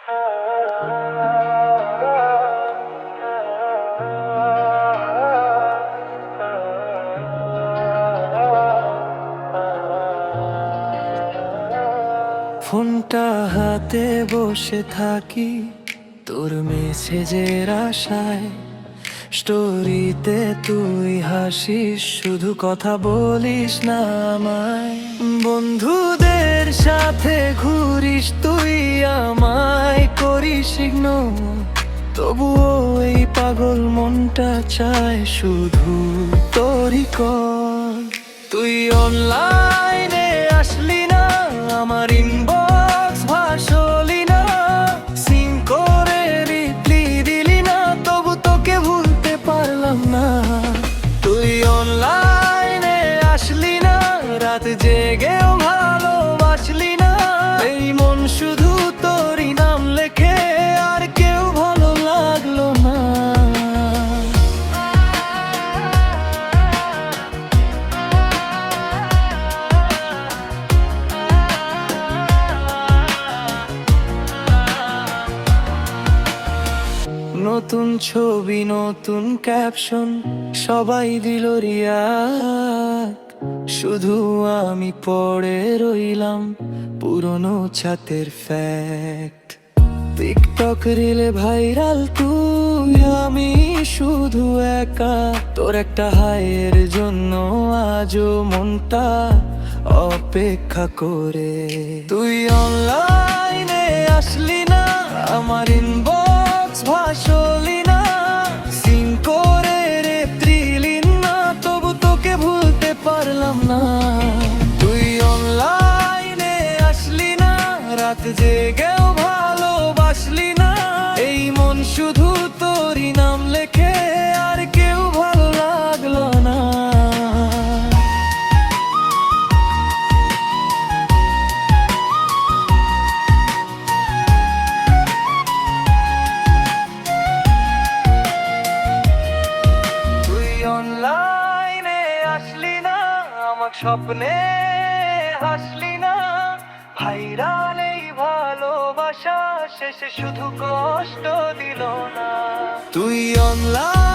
ফোনটা হাতে বসে থাকি তোর মেসেজের আশায়, স্টোরিতে তুই হাসিস, শুধু কথা বলিস না আমায়। বন্ধুদের সাথে ঘুরিস তুই, আমায় করিস ইগনোর, তবুও এই পাগল মনটা চায় শুধু তোরই কল। তুই অনলাইনে আসলি না, আমার ইনবক্স ভাসলি না, সিন করে রিপ্লাই দিলি না, তবু তোকে ভুলতে পারলাম না। তুই অনলাইনে আসলি না, রাত জেগেও ভালোবাসলি না, এই মন শুধু তোরই নাম লেখে, আর কেউ ভালো লাগলো না। নতুন ছবি, নতুন ক্যাপশন, সবাই দিল রিয়াক্ট, শুধু আমি পড়ে রইলাম পুরনো ছাতের ফ্যাক্ট। টিকটক রিলে ভাইরাল তুই, আমি শুধু একা, তোর একটা হাইয়ের জন্য আজও মনটা অপেক্ষা করে। তুই অনলাইনে আসলি না, আমার ইনবক্স ভাসলি না, সিন করে রিপ্লাই না, তবু তোকে ভুলতে পারলাম না। তুই অনলাইনে আসলি না, রাত জেগেও ভালোবাসলি না, এই মন শুধু তোরই নাম লেখে, আর কেউ ভালো লাগলো না। অনলাইনে আসলি না, আমার স্বপ্নে হাসলি না, ভাইরাল এই ভালোবাসা শেষে শুধু কষ্ট দিল না। তুই অনলাইন